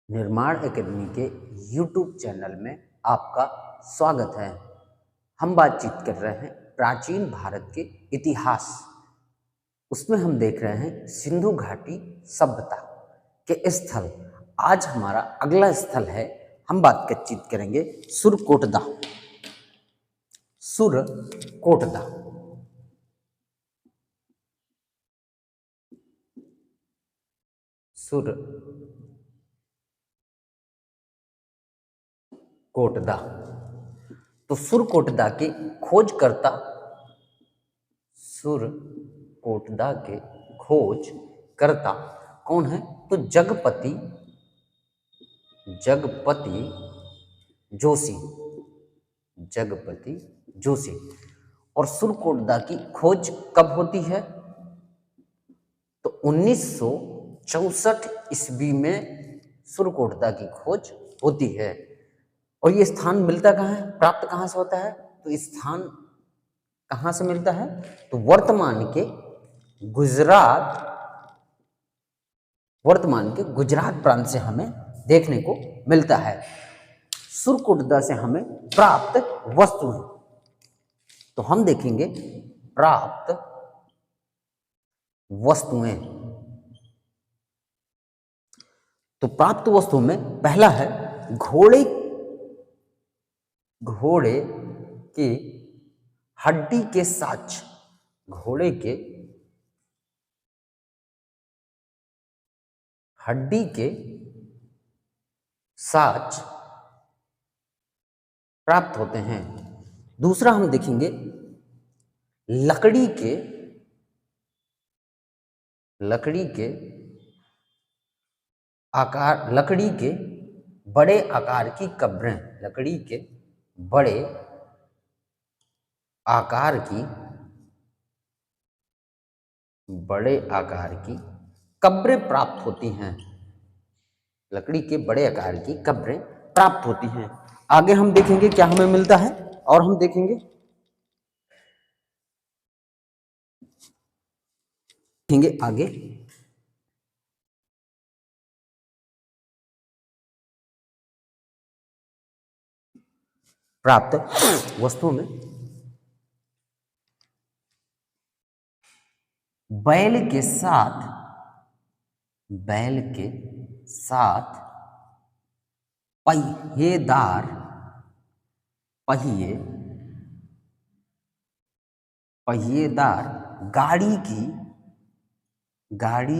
निर्माण एकेडमी के YouTube channel में आपका स्वागत है। हम बातचीत कर रहे हैं प्राचीन भारत के इतिहास। उसमें हम देख रहे हैं सिंधु घाटी सभ्यता के स्थल। आज हमारा अगला स्थल है, हम बातचीत करेंगे सुरकोटदा। सुरकोटदा सुरकोटदा। तो सुरकोटदा के खोजकर्ता, सुरकोटदा के खोजकर्ता कौन है? तो जगपति जोशी। जगपति जोशी। और सुरकोटदा की खोज कब होती है? तो 1964 ईस्वी में सुरकोटदा की खोज होती है। और ये स्थान मिलता कहाँ है, प्राप्त कहाँ से होता है? तो स्थान कहाँ से मिलता है? तो वर्तमान के गुजरात प्रांत से हमें देखने को मिलता है। सुरकोटदा से हमें प्राप्त वस्तुएं, तो हम देखेंगे प्राप्त वस्तुएं। तो प्राप्त वस्तुओं में पहला है घोड़े की हड्डी के साँच। घोड़े के हड्डी के साँच प्राप्त होते हैं। दूसरा हम देखेंगे लकड़ी के बड़े आकार की कब्रें। लकड़ी के बड़े आकार की कब्रें प्राप्त होती हैं। लकड़ी के बड़े आकार की कब्रें प्राप्त होती हैं। आगे हम देखेंगे क्या हमें मिलता है, और हम देखेंगे आगे प्राप्त वस्तुओं में बैल के साथ पहिएदार गाड़ी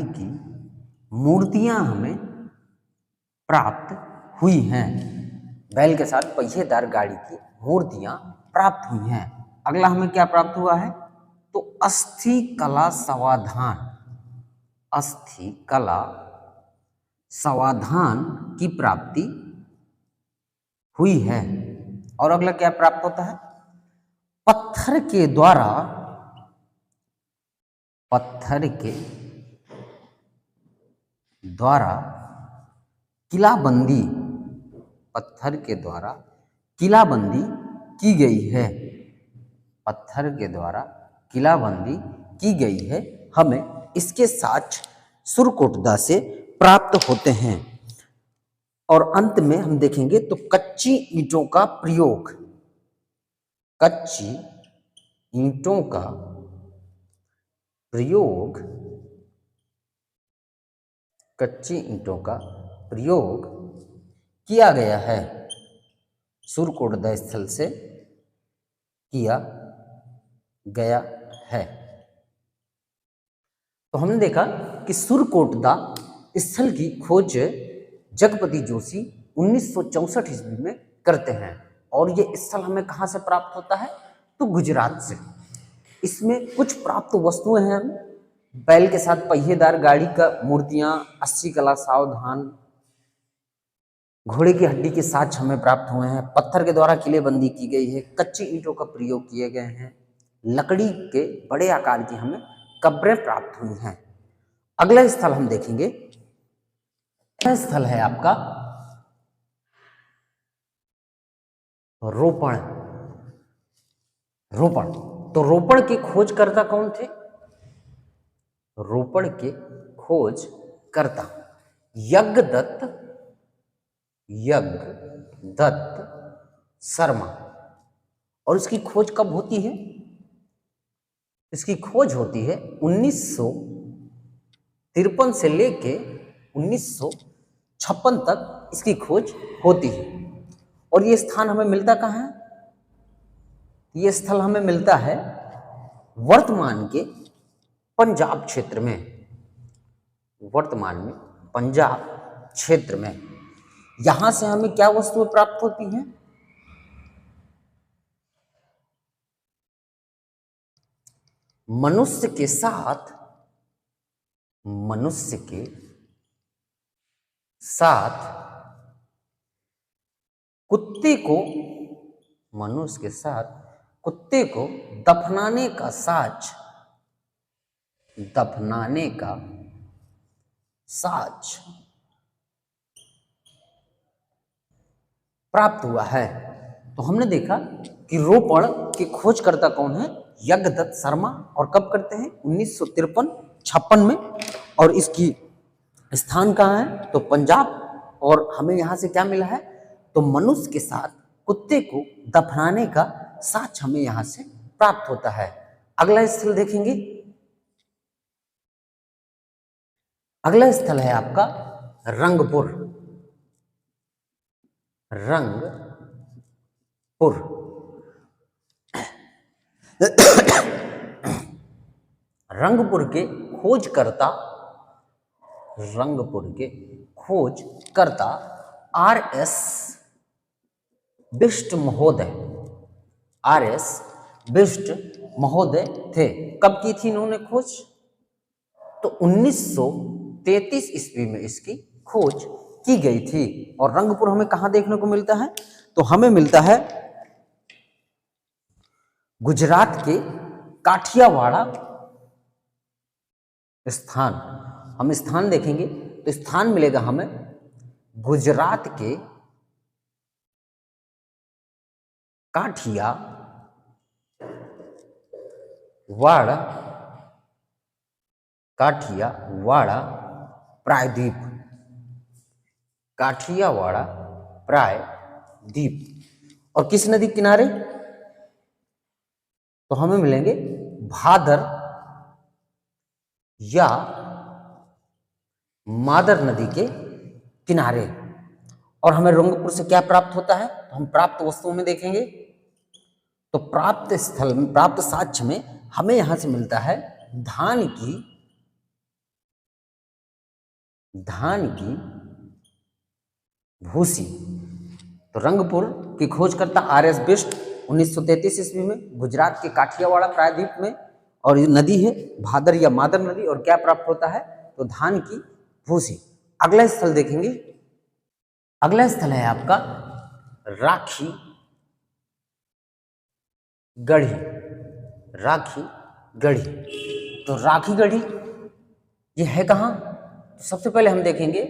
की मूर्तियां हमें प्राप्त हुई हैं। बैल के साथ पहिएदार गाड़ी की मूर्तियां प्राप्त हुई हैं। अगला हमें क्या प्राप्त हुआ है? तो अस्थि कला समाधान की प्राप्ति हुई है। और अगला क्या प्राप्त होता है? पत्थर के द्वारा किलाबंदी की गई है। पत्थर के द्वारा किलाबंदी की गई है। हमें इसके साथ सुरकोटदा से प्राप्त होते हैं। और अंत में हम देखेंगे तो कच्ची ईंटों का प्रयोग। कच्ची ईंटों का प्रयोग किया गया है। सुरकोटदा स्थल से किया गया है। तो हमने देखा कि सुरकोटदा स्थल की खोज जगपति जोशी 1964 ईस्वी में करते हैं। और ये स्थल हमें कहाँ से प्राप्त होता है? तो गुजरात से। इसमें कुछ प्राप्त वस्तुएं हैं। बैल के साथ पहिएदार गाड़ी का मूर्तियां, अस्थि कला सावधान, घोड़े की हड्डी के साँच हमें प्राप्त हुए हैं। पत्थर के द्वारा किलेबंदी की गई है। कच्ची ईंटों का प्रयोग किए गए हैं। लकड़ी के बड़े आकार की हमें कब्रें प्राप्त हुई हैं। अगला स्थल हम देखेंगे, यह स्थल है आपका रोपण। तो रोपण के खोजकर्ता कौन थे? रोपण के खोजकर्ता यज्ञदत्त यज्ञदत्त शर्मा। और इसकी खोज कब होती है? इसकी खोज होती है 1953 से लेके 1956 तक इसकी खोज होती है। और ये स्थान हमें मिलता कहाँ है? ये स्थल हमें मिलता है वर्तमान के पंजाब क्षेत्र में, वर्तमान में पंजाब क्षेत्र में। यहां से हमें क्या वस्तुएं प्राप्त होती हैं? मनुष्य के साथ कुत्ते को, मनुष्य के साथ कुत्ते को दफनाने का साज प्राप्त हुआ है। तो हमने देखा कि रोपड़ के खोजकर्ता कौन है? यज्ञदत्त शर्मा। और कब करते हैं? 1953-56 में। और इसकी स्थान कहाँ है? तो पंजाब। और हमें यहाँ से क्या मिला है? तो मनुष्य के साथ कुत्ते को दफनाने का साक्ष्य हमें यहाँ से प्राप्त होता है। अगला स्थल देखेंगे। अगला स्थल है आपका रंगपुर। रंगपुर के खोजकर्ता R.S. बिष्ट महोदय थे। कब की थी इन्होंने खोज? तो 1933 ईस्वी में इसकी खोज की गई थी। और रंगपुर हमें कहां देखने को मिलता है? तो हमें मिलता है गुजरात के काठियावाड़ स्थान। हम स्थान देखेंगे तो स्थान मिलेगा हमें गुजरात के काठियावाड़ा प्रायद्वीप। और किस नदी किनारे? तो हमें मिलेंगे भादर या मादर नदी के किनारे। और हमें रंगपुर से क्या प्राप्त होता है? तो हम प्राप्त वस्तुओं में देखेंगे तो प्राप्त साक्ष्य में हमें यहां से मिलता है धान की भूसी। तो रंगपुर की खोजकर्ता R.S. बिष्ट 1933 ईस्वी में गुजरात के काठियावाड़ प्रायद्वीप में। और ये नदी है भादर या मादर नदी। और क्या प्राप्त होता है? तो धान की भूसी। अगला स्थल देखेंगे। अगला स्थल है आपका राखीगढ़ी। तो राखीगढ़ी ये है कहां? तो सबसे पहले हम देखेंगे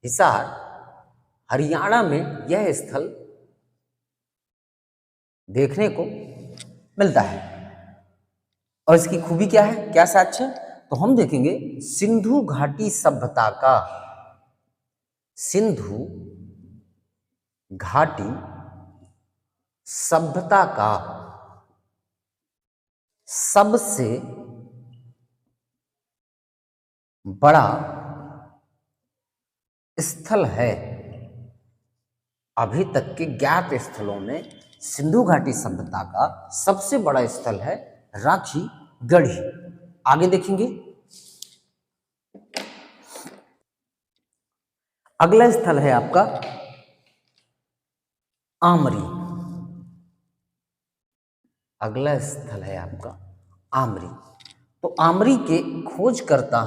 हिसार हरियाणा में यह स्थल देखने को मिलता है। और इसकी खूबी क्या है, क्या साक्ष्य? तो हम देखेंगे सिंधु घाटी सभ्यता का सबसे बड़ा स्थल है। अभी तक के ज्ञात स्थलों में सिंधु घाटी सभ्यता का सबसे बड़ा स्थल है राखीगढ़ी। आगे देखेंगे। अगला स्थल है आपका आमरी। तो आमरी के खोजकर्ता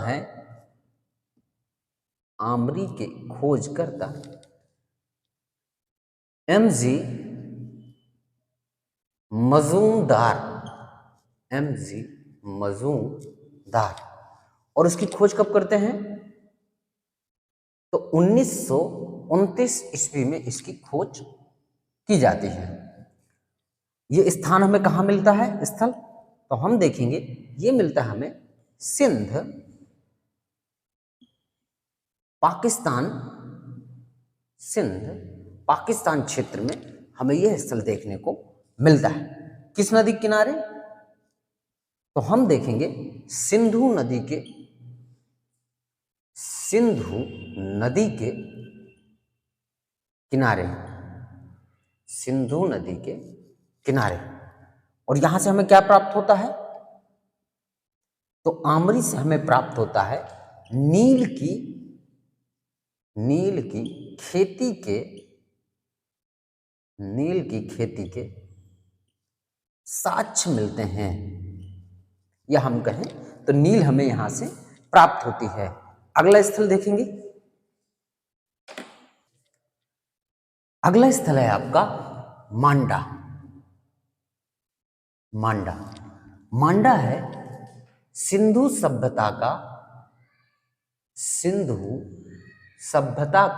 M.G. मजूमदार। और उसकी खोज कब करते हैं? तो 1929 ईस्वी में इसकी खोज की जाती है। ये स्थान हमें कहाँ मिलता है? स्थल तो हम देखेंगे ये मिलता है हमें सिंध पाकिस्तान, सिंध, पाकिस्तान क्षेत्र में हमें यह स्थल देखने को मिलता है। किस नदी के किनारे? तो हम देखेंगे सिंधु नदी के किनारे, सिंधु नदी के किनारे। और यहां से हमें क्या प्राप्त होता है? तो आमरी से हमें प्राप्त होता है नील की खेती के साक्ष्य मिलते हैं, या हम कहें तो नील हमें यहां से प्राप्त होती है। अगला स्थल देखेंगे। अगला स्थल है आपका मांडा। मांडा है सिंधु सभ्यता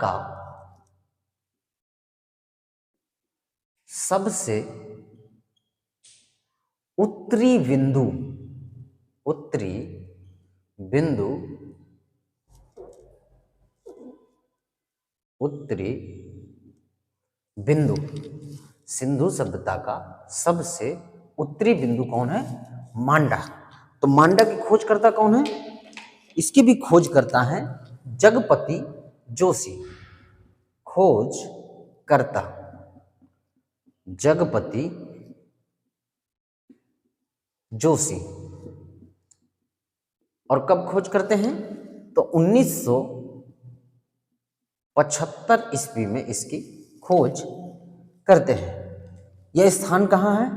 का सबसे उत्तरी बिंदु, सिंधु सभ्यता का सबसे उत्तरी बिंदु कौन है? मांडा। तो मांडा की खोज करता कौन है? इसकी भी खोज करता है जगपति जोशी। खोज करता जगपति जोशी। और कब खोज करते हैं? तो 1975 ईस्वी में इसकी खोज करते हैं। यह स्थान कहाँ है?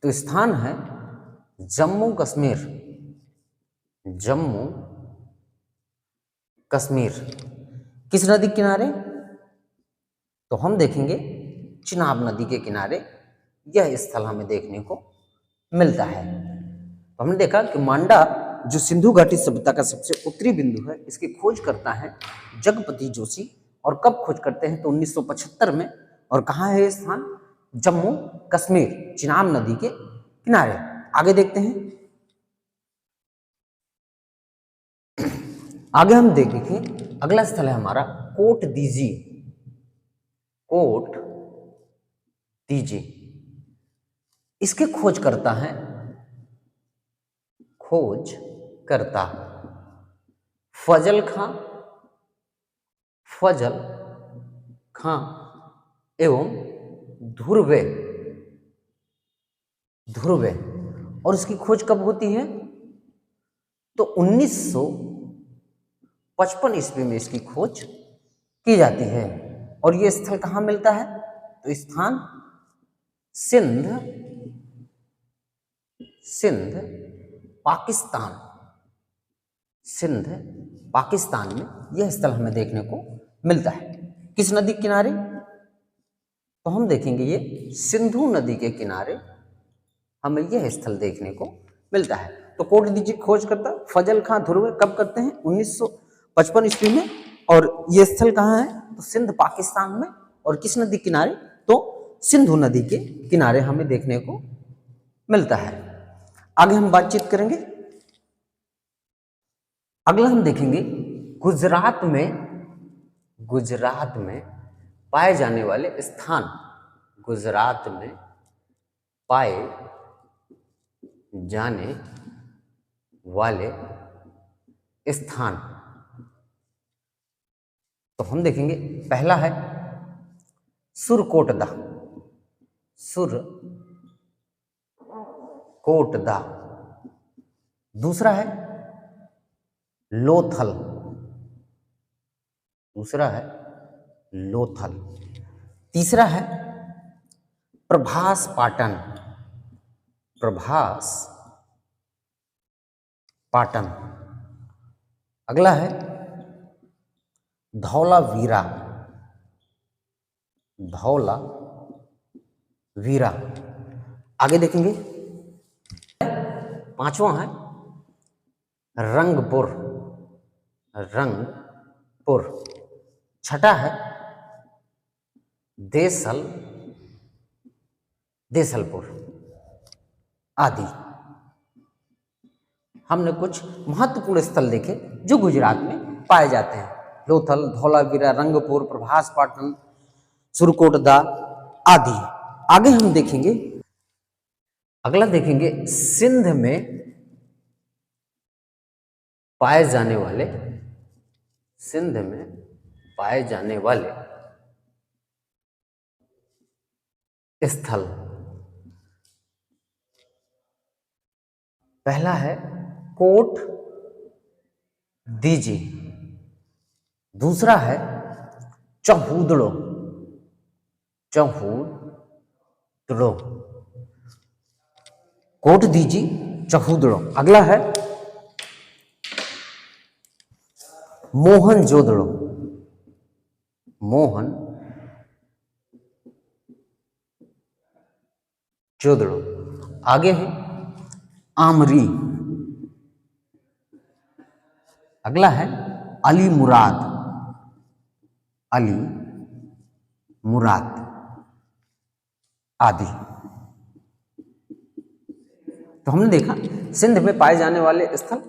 तो स्थान है जम्मू कश्मीर। किस नदी के किनारे? तो हम देखेंगे चिनाब नदी के किनारे यह स्थल हमें देखने को मिलता है। तो हमने देखा कि मांडा जो सिंधु घाटी सभ्यता का सबसे उत्तरी बिंदु है, इसकी खोज करता है जगपति जोशी। और कब खोज करते हैं? तो 1975 में। और कहाँ है ये स्थान? जम्मू कश्मीर, चिनाब नदी के किनारे। आगे देखते हैं। आगे हम देखेंगे अगला स्थल है हमारा कोट दीजी। इसके खोज करता फजल खां एवं ध्रुवे। और इसकी खोज कब होती है? तो 1955 ईस्वी में इसकी खोज की जाती है। और यह स्थल कहां मिलता है? तो स्थान सिंध पाकिस्तान में यह स्थल हमें देखने को मिलता है। किस नदी के किनारे? तो हम देखेंगे ये सिंधु नदी के किनारे हमें यह स्थल देखने को मिलता है। तो कोट दीजी खोज करता फजल खां ध्रुवे कब करते हैं? 1955 ईस्वी में। और यह स्थल कहाँ है? तो सिंध पाकिस्तान में। और किस नदी किनारे? तो सिंधु नदी के किनारे हमें देखने को मिलता है। आगे हम बातचीत करेंगे। अगला हम देखेंगे गुजरात में पाए जाने वाले स्थान। गुजरात में पाए जाने वाले स्थान। तो हम देखेंगे पहला है सुरकोटदा। दूसरा है लोथल। तीसरा है प्रभास पाटन। अगला है धौलावीरा। आगे देखेंगे पांचवा है रंगपुर। छठा है देसलपुर आदि। हमने कुछ महत्वपूर्ण स्थल देखे जो गुजरात में पाए जाते हैं। लोथल, धौलावीरा, रंगपुर, प्रभास पाटन, सुरकोटदा आदि। आगे हम देखेंगे, अगला देखेंगे सिंध में पाए जाने वाले, सिंध में पाए जाने वाले स्थल। पहला है कोट दीजी, दूसरा है चहूदड़ो, चहूदड़ो, कोट दीजी, चहूदड़ो। अगला है मोहनजोदड़ो, मोहनजोदड़ो। आगे है आमरी, अगला है अली मुराद, अली मुराद आदि। तो हमने देखा सिंध में पाए जाने वाले स्थल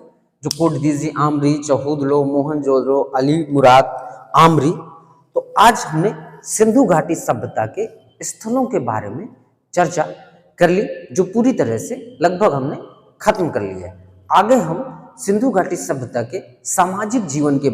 जो कोटदीजी, आमरी, चहूदड़ो, मोहनजोदड़ो, अली मुराद, आमरी। तो आज हमने सिंधु घाटी सभ्यता के स्थलों के बारे में चर्चा कर ली, जो पूरी तरह से लगभग हमने खत्म कर लिया है। आगे हम सिंधु घाटी सभ्यता के सामाजिक जीवन के